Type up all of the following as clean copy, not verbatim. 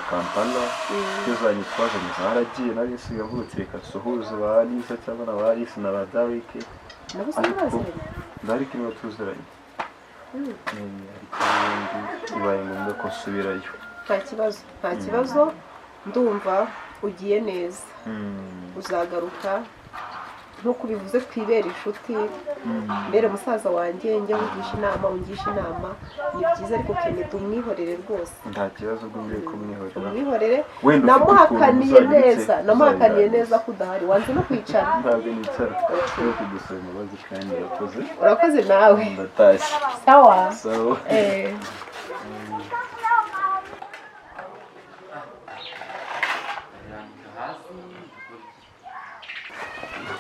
Kampala tuzanye twazanye zaragiye nari nsigaye mvutse reka suhuza ba Lisa cyangwa na ba Lisa na ba Dawike ariko niba tuziranye ariko ibaye ngombwa ko nsubirayo. Nta kibazo ndumva ugiye neza uzagaruka nkuko bivuze twibera inshuti mbere musaza wanjye njye ungisha inama ni byiza ariko Kennedy umwihorere rwose. Nta kibazo ubwo ko umwihorere namuhakaniye neza ko udahari wanze no kwicara. Ntabwo nicara yo kugusaba imbabazi kandi urakoze nawe ndatashye. Sawa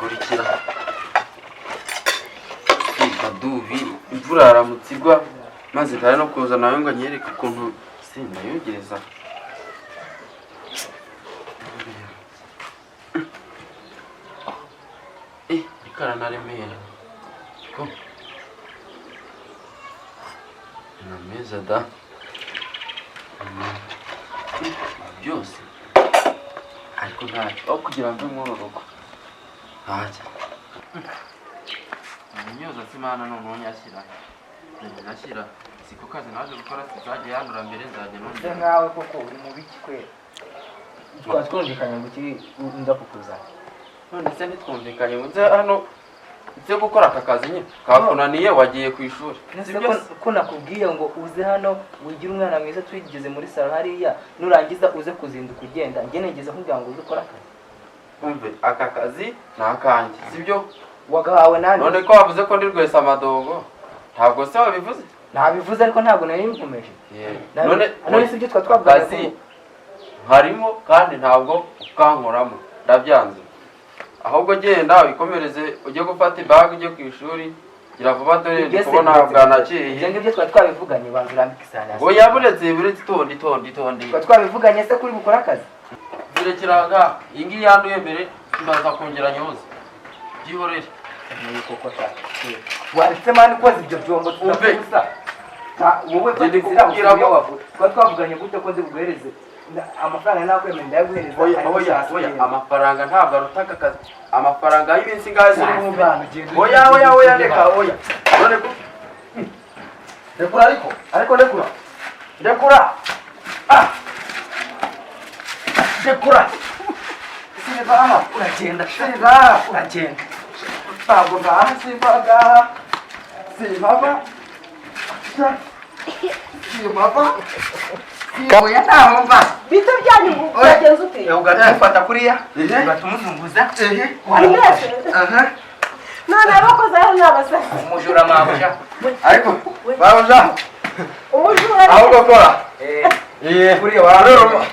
kurikira Kaduvi imvura aramutsirwa maze ndari no kuza nawe ngo anyereke ukuntu sinayogereza ikara naremera ko na meza da byose ariko nta kugira ngo nkororoka ntacyo imyuza simana none nyashyira siko kazi naje gukora tuzajya yandura mbere nzajya none nkawe koko uri mu biki kwe twumvikanye ngo nza kukuzana none se ntitwumvikanye ngo nze hano nze gukora aka kazi nyine kakunaniye wagiye ku ishuri ko nakubwiye ngo uze hano wigire umwana mwiza twigeze muri salo hariya nurangiza uze kuzinduka ugenda njye negeze kugira ngo uze ukora akazi. umve aka kazi ni akanjye sibyo wagahawe nani none ko wavuze ko ndi rwesa amadogo ntabwo se wabivuze nabivuze ariko ntabwo nari nkomeje none sibyo twavuganye harimo kandi ntabwo ukankoramo ndabyanze ahubwo genda wikomereze ujye gufata ibage ujye ku ishuri gira vuba dore ndi kubona bwanaciye ibyo ngibyo twavuganye banza urambike isahani oya buretse tondi twavuganye se kuri gukora akazi zirekeraga iyi ngiyi yanduye mbere ndaza kongera nyoze byihorere waretse mani koza ibyo byombo tudakuza wowe twavuganye gute ko ndi buguhereze amafaranga nakwemera ndayaguhereza oya amafaranga ntabwo aruta aka kazi amafaranga y'iminsi ngazi oya reka oya none ko rekura ariko rekura siva uragenda ntabwo ngaha simava oya ntaho mva bito byanyu byagenze ute ugafata kuriya ugatumuzunguza none abakoze aho nabasa umujura mwabuja ariko babuja umujura ahubwo kora kuriya waroro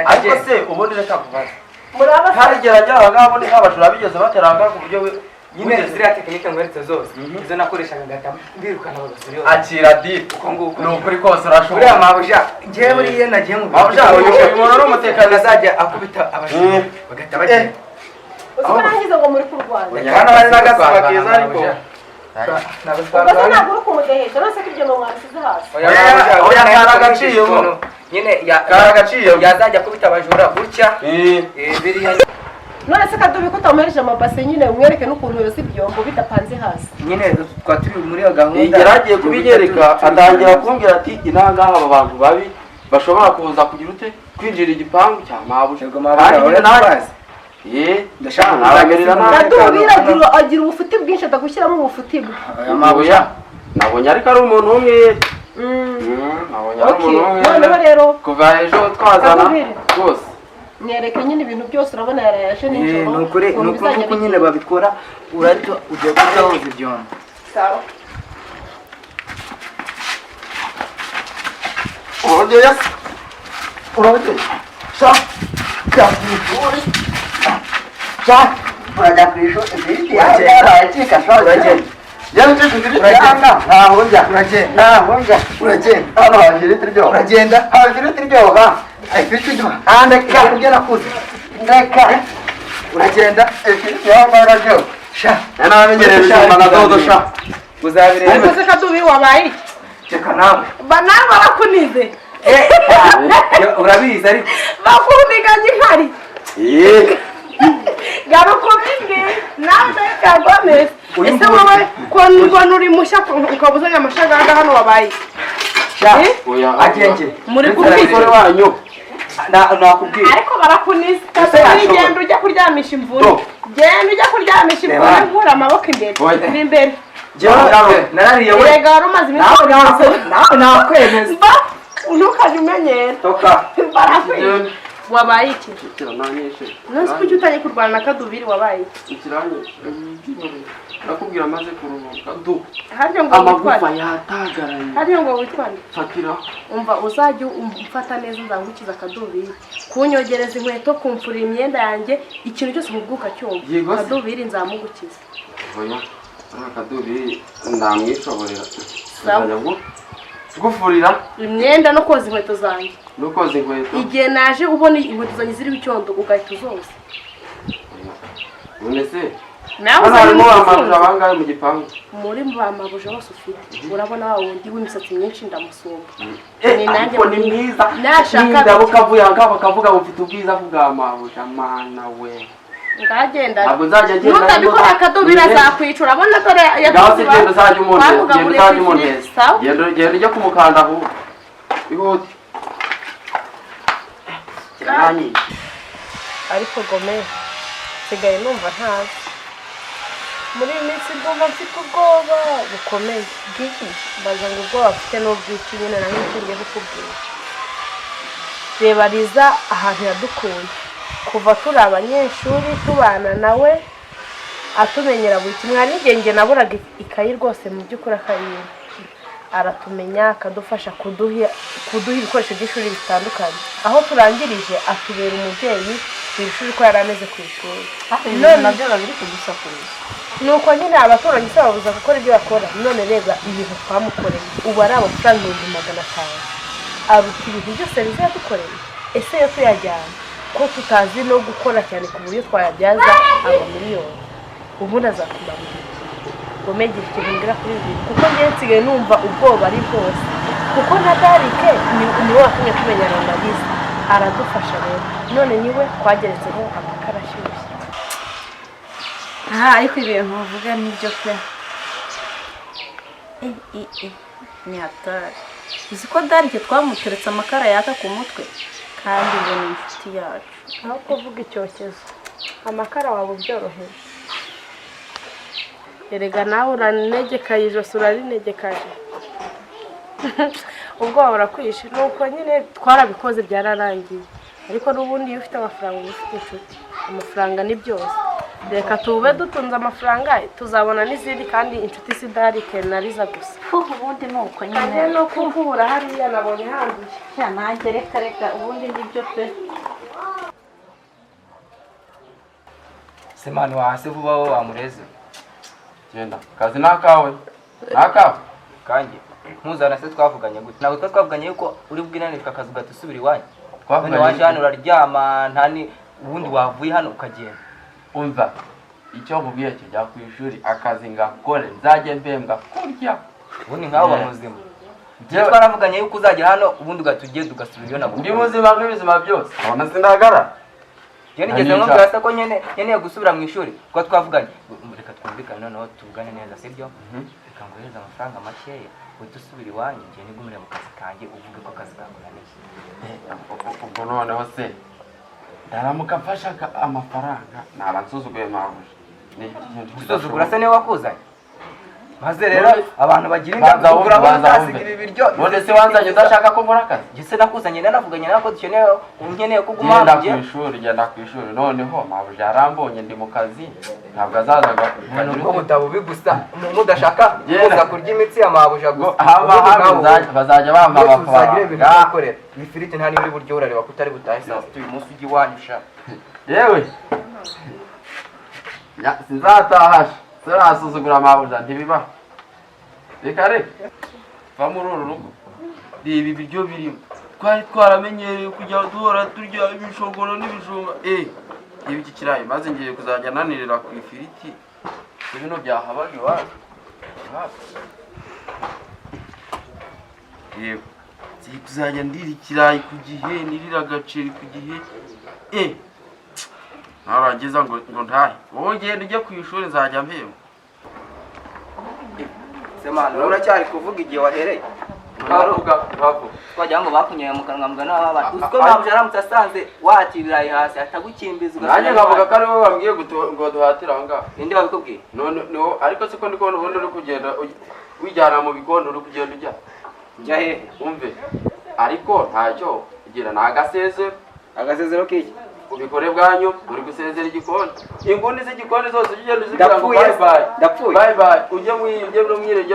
ariko se ubundi reka kuvaza harigera abagabo ni nk'abajura bigeze bateranga ku buryo nyine ziriya tekinike ngweretse zose izo nakoreshaga gatama mbirukana bagasuri yose akira deep uko nguko ni ukuri kose urashobora uriya mabuja njyewe buriye nagiye mu mabuja uyu muntu ari umutekano azajya akubita abajura bagahita bagenda usangize ngo muri kurwanya hano hari n'agasuka keza ariko ubwo ntabwo uri kumudeheje nose ko ibyo mwasize hasi oya karagaciye nyine karagaciye yazajya akubita abajura gutya biriya none se Kadubi ko utamuhereje amabase nyine umwereke n'ukuntu yoza ibyombo bidapanze hasi nyine twaturi muri iyo gahunda yaragiye kubinyereka atangira kumbwira ati inangaha aba bantu babi bashobora kuza kugira ute kwinjira igipangu cya mabuja kandi nabazi ndashaka nabagerera Kadubi agira ubufuti bwinshi atagushyiramo ubufuti bwe mabuja nabonye ariko ari umuntu umwe nabonye ari umuntu umwe noneho rero kuva ejo twazana rwose nyereke nyine ibintu byose urabona yarayaje nijoro nuko nyine babikora uraryo ugiye kuzahoza ibyombo sawa urabye urajya ku ishuri uragenda Kadubi wabaye iki? Cheka nawe. Banaba bakunize. urabizi ariko bakundiganya inkari garukubimbi nawe ndahita Gomez ese wowe ko mbona uri mushya ukaba uzanye amashagaga hano wabaye agenge muri kubwira wanyu nakubwira ariko barakuniza genda ujya kuryamisha imvune genda ujya kuryamisha imvune nkura amaboko imbere imbere narariye we rega wari umaze iminsi nawe nakwemeza ntukajya umenyera toka barakwemeza wabaye iki nonse kuki utanye kurwana na Kadubiri wabaye iki nakubwira maze kuruhuka du haryo ngo amagufa yatagaranye haryo ngo witwane fatira umva uzajya umfata neza nzangukiza Kadubiri kunyogereza inkweto kumfurira imyenda yanjye ikintu cyose mubwuka cyumva Kadubiri nzamugukiza oya Kadubiri ndamwishoborera sawa gufurira imyenda no koza inkweto zanjye nukoze inkweto igihe naje ubona inkweto zanjye ziriho icyondo ugahita uzoza none se nawe harimo amabuja bangahe mu gipangu muri bamabuja bose ufite urabona wa wundi w'imisatsi myinshi ndamusumba ni nanjye ni mwiza nashaka ndabo kavuye ngaba kavuga ufite ubwiza bwa mabuja mana we ngagenda ntabwo nzajya ngenda nutabikora Kadubiri azakwicura abona dore yatuze genda uzajya umuntu genda ujya kumukanda aho ihute ariko Gomez sigaye numva ntazi muri iyi minsi ndumva mfite ubwoba bukomeye bw'iki mbaza ngo ubwoba mfite n'ubw'iki nyine na nk'icyo ngiye kukubwira reba Liza ahantu yadukuye kuva turi abanyeshuri tubana nawe atumenyera buri kimwe hari igihe njye naburaga ikayi rwose mu by'ukuri akayiba aratumenya akadufasha kuduha ibikoresho by'ishuri bitandukanye aho turangirije atubera umubyeyi ku ishuri ko yari ameze ku ishuri none nabyo babiri kudusakuriza nuko nyine abaturanyi se babuza gukora ibyo bakora none reba ibintu twamukoreye ubu ari amafaranga 500,000 aruta ibintu byose bizadukoreye ese yo tuyajyana ko tutazi no gukora cyane ku buryo twayabyaza miliyoni ubundi azatuma Gomegira ikintu ngira kuri ibi kuko ngiye nsigaye numva ubwoba ari bwose kuko na Darike ni watumye tumenyana na Liza aradufasha rero none niwe twageretseho amakara ashyushye ariko ibintu uvuga nibyo pe ni hatari uzi ko Darike twamuteretse amakara yaka ku mutwe kandi ngo ni inshuti yacu aho kuvuga icyokezo amakara waba byoroheje erega nawe uranegekaye ijosi urarinegekaje ubwoba burakwishe nuko nyine twarabikoze byararangiye ariko n'ubundi iyo ufite amafaranga uba ufite inshuti amafaranga ni byose reka tube dutunze amafaranga tuzabona n'izindi kandi inshuti si Darike na Liza gusa ubundi ni uko nyine no kubura hariya nabonye handuye nanjye reka ubundi nibyo pe semani wahase vuba wowe wamureze genda kazi nakawe kanjye mpuzana se twavuganye gute ntabwo twavuganye yuko uri bwinanirwa akazi ugatusubira iwanyu twavuganye waje hano uraryama ntani ubundi wavuye hano ukagenda umva icyo nkubwiye kijya ku ishuri akazi ngakore nzajye mbembwa kurya ubundi nkaho bamuzima twaravuganye yuko uzagera hano ubundi ugatugenda ugasubira iyo nabwo ndi muzima nk'ibizima byose abona sindagara njye nigeze nkubwira se ko nkeneye gusubira mu ishuri kuko twavuganye reka twumvikane noneho tuvugane neza sibyo reka nguhereze amafaranga makeya uhita usubira iwanyu njye nigumire mu kazi kanjye uvuge ko akazi kakunaniye ubwo noneho se ndaramuka mfashaka amafaranga naba nsuzuguye mabuja gusuzugura se niwe wakuzanye maze rero abantu bagira inda kugura bazasiga ibi biryo none se wanzanye udashaka ko nkora akazi njye se nakuzanye nanavuganye nawe ko nkeneye kuguma hano genda ku ishuri noneho mabuja yarambonye ndi mu kazi ntabwo azazaga ubwo mutabubi gusa mudashaka kuza kurya imitsi ya mabuja gusa bazajya bampa amafaranga iyi firiti nta n'ibiri buryo urareba ko utari butahe saa sita uyu munsi ujya iwanyu sha yewe sinzatahasha sinasuzugura mabuja ntibibaho reka va muri uru rugo reba ibiryo birimo twari twaramenyereye kujya duhora turya ibishogoro n'ibijumba reba iki kirayi maze ngiye kuzajya nanirira ku ifiriti bino byahabaga iwacu yego ngiye kuzajya ndira ikirayi ku gihe nirira agaceri ku gihe narangiza ngo ntahe wowe ngenda ujye ku ishuri nzajya mpemba semana uracyari kuvuga igihe wahereye twagira ngo bakunyoye mu kanwa mugana w'abana uziko mpamvu yaramutse asanze wati ibirayi hasi atagukimbiza nanjye nkavuga ko ari wowe wambwiye ngo duhatire aho ngaho indi babikubwiye none ariko siko ndi kubona ubundi uri kugenda wijyana mu bikondo uri kugenda njya hehe umve ariko ntacyo ugira ni agasezero k'iki ubikore bwanyu uri gusezera igikoni inguni z'igikoni zose ugenda uzibwira ngo ndapfuye bye bye ujye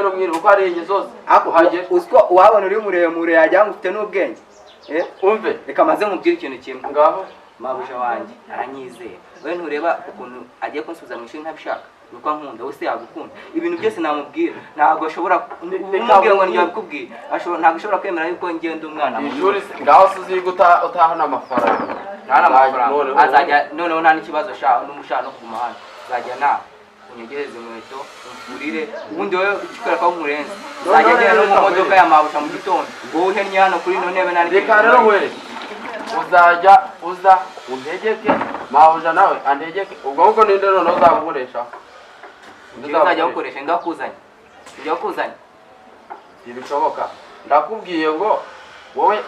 no mwire uko ari enye zose uhagere uziko uwabona uri muremure yajya ngo ufite n'ubwenge umve reka maze nkubwire ikintu kimwe ngaho mabuja wanjye aranyizera wowe ntureba ukuntu agiye kunsubiza mu ishuri ntabishaka nuko ankunda wese yagukunda ibintu byose namubwira ntabwo ashobora kumubwira ngo ntiyabikubwira ntabwo ashobora kwemera yuko ngenda umwana mu ishuri ngaho uziga utahana amafaranga azajya noneho nta n'ikibazo n'umushaka no kuguma hano azajya nawe unyegereze inkweto umfurire ubundi wowe ukikora ko umurenze azajya agenda no mu modoka ya mabusha mu gitondo wowe uhennye hano kuri ino ntebe nta reka rero were uzajya uza untegeke mabuja nawe antegeke ubwo nguko ninde noneho uzabukoresha uzajya gukoresha ndakuzanye ntibishoboka ndakubwiye ngo wowe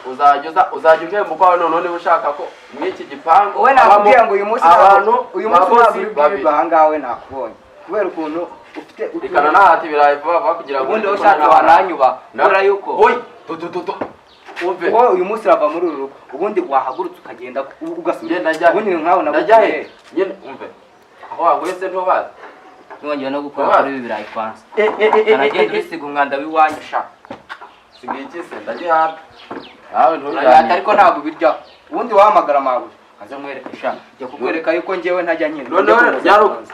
uzajya uhemba ukwawe noneho niba ushaka ko mw'iki gipangu wowe nakubwiye ngo uyu munsi ntabwo uri ahangaha we nakubonye kubera ukuntu ufite rikana nahata ibirayi vuba kugira ngo ubundi ushatse wananyuba kubera yuko wowe uyu munsi urava muri uru rugo ubundi wahagurutse ukagenda ugasubira ubundi nkaho naguye nyine umve aho waguye se ntubazi nongera no gukora kuri ibi birayi kwanza anagenda urisiga umwanda w'iwanyu sha sigaye ikise ndagihata nawe ntugihata ariko ntabwo birya ubundi wahamagara amabuye aza nkwereke sha njya kukwereka yuko njyewe ntajya nkina noneho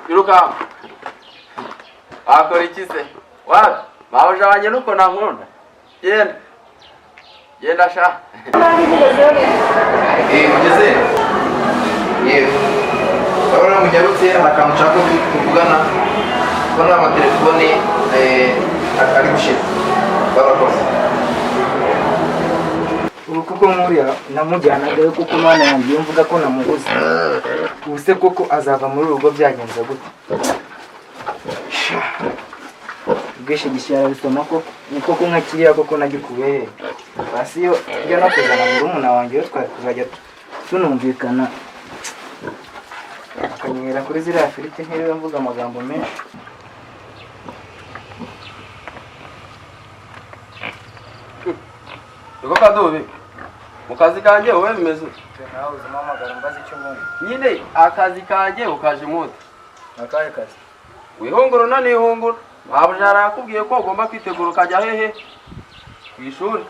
iruka wakora iki se wapi mabuja wanjye nuko nankunda genda sha ugeze yewe urabona munyarutse hari akantu ushaka kuvugana ubona amatelefone ari gushira barakoze ubu kuko nkuriya namujyanagayo kuko umwana yanjye iyo mvuga ko namubuze ubu se koko azava muri urugo byagenze gute ubwishe gishyira bisoma ko ni koko nka kiriya koko nagikuye he basi iyo njya no kuzana murumuna wanjye iyo twari kuzajya tunumvikana akanyera kuri ziriya firiti ntiriwe mvuga amagambo menshi niko kadubi mu kazi kanjye wowe bimeze nawe uzima amagara mbaze icyo ubundi nyine akazi kanjye ukaje umuti akahe kazi wihungura unanihungura mabuja yakubwiye ko ugomba kwitegura ukajya hehe ku ishuri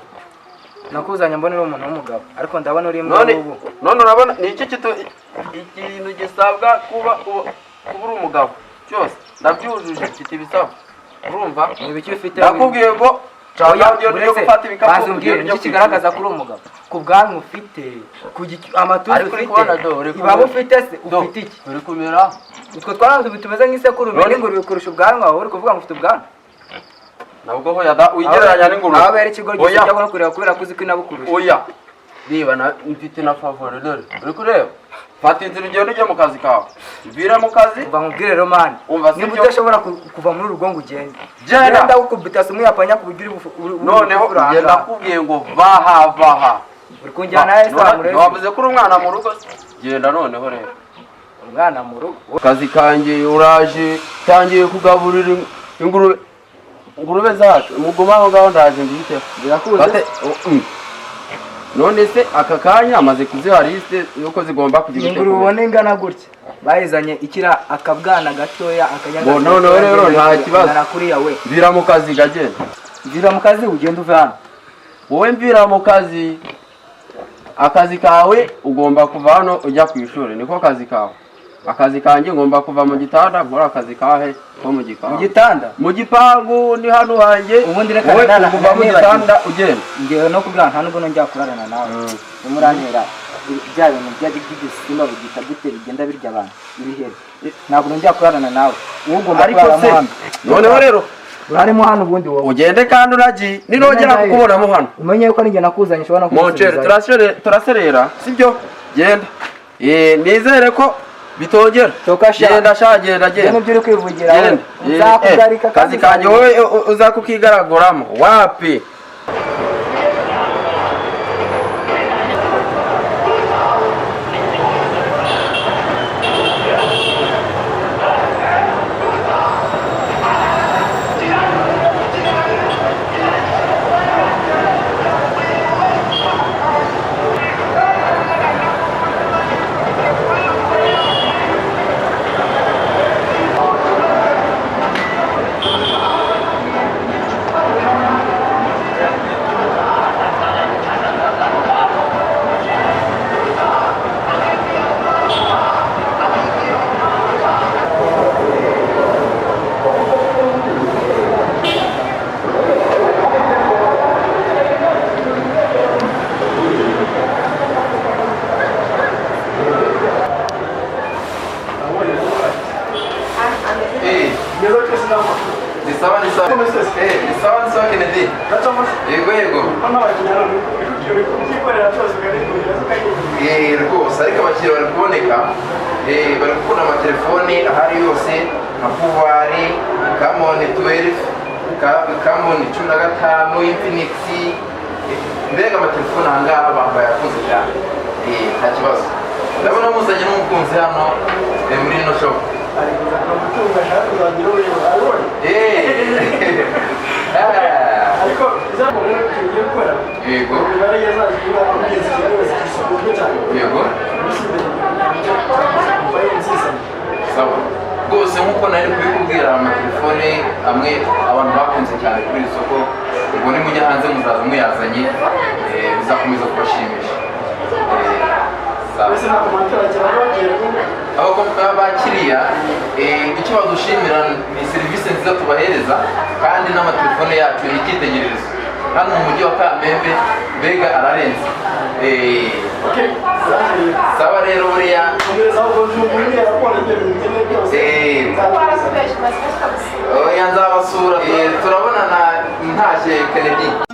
nakuzanye mbona uri umuntu w'umugabo ariko ndabona uri imbwa n'ubu none urabona ni iki ikintu gisabwa kuba uri umugabo cyose ndabyujuje mfite ibisabwa urumva ni ibiki ufite ndakubwiye ngo iki kigaragaza ko uri umugabo ku bwanwa ufite amatuza ufite ibaba ufite se ufite iki uri kumera utwo twaranze tumeze nk'isekurume n'ingurube kurusha ubwanwa wowe uri kuvuga ngo ufite ubwanwa nabwo ho yada uyigereranya n'ingurube aho bera ikigo gisijya no kureba kubera ko uzi ko inabukurusha oya niba mfite na favori dore uri kureba fata inzira ugenda ujye mu kazi kawe vira mu kazi uva nkubwire romani niba udashobora kuva muri urugo ngo ugende genda gukubita se umuyapanya ku buryo uri noneho ugenda akubwiye ngo vaha uri kunjyana nawe saa murezi wavuze ko uri umwana mu rugo genda noneho rero umwana mu rugo akazi kanjye uraje tangiye kugaburira ingurube zacu muguma aho ngaho ndaje mbiteho birakuze none se aka kanya amaze kuziha liste yuko zigomba kugira ingurube ubona ingana gutya bayizanye ikira akabwana gatoya akanyanga noneho rero nta kibazo narakuriya we mvira mu kazi gagenda mvira mu kazi ugenda uva hano wowe mvira mu kazi akazi kawe ugomba kuva hano ujya ku ishuri niko kazi kawe akazi kanjye ngomba kuva mu gitanda nkora akazi kahe ko mu gipangu mu gitanda mu gipangu ni hano hanjye ubundi reka kuva mu gitanda ugenda ngewe no kubwira nta nubwo nongera kurarana nawe umurantera bya bintu by'igisimba bigita gute bigenda birya abantu ibihere ntabwo nongera kurarana nawe uwo ugomba kuraramo hano noneho rero urarimo hano ubundi wowe ugende kandi uragiye ninongera kukubonamo hano umenye yuko ninjye nakuzanye ushobora no Monchere turaserera sibyo genda nizere ko bitongera genda sha genda nibyo uri kwivugira wowe nzakugarika kazi kanjye wowe uzakukigaraguramo wapi Sawa Kennedy. Yego. Rwose ariko abakiriya bari kuboneka bari kubona amatelefoni ahari yose nka Puvari, Camon 12, Camon 15, Infinix, mbega amatelefoni ahangaha abantu bayakunze cyane nta kibazo. Ndabona muzanye n'umukunzi hano muri ino shop. ariko izabona tugiye gukora yego yego sawa rwose nk'uko nari kubikubwira amatelefone amwe abantu bakunze cyane kuri iri soko ubwo ni mujya hanze muzaza muyazanye bizakomeza kubashimisha abakiriya icyo badushimira ni serivisi nziza tubahereza kandi n'amatelefone yacu ni icyitegererezo hano mu mujyi wa Kamembe mbega ararenze sawa rero buriya nzabasura turabonana ntashye Kennedy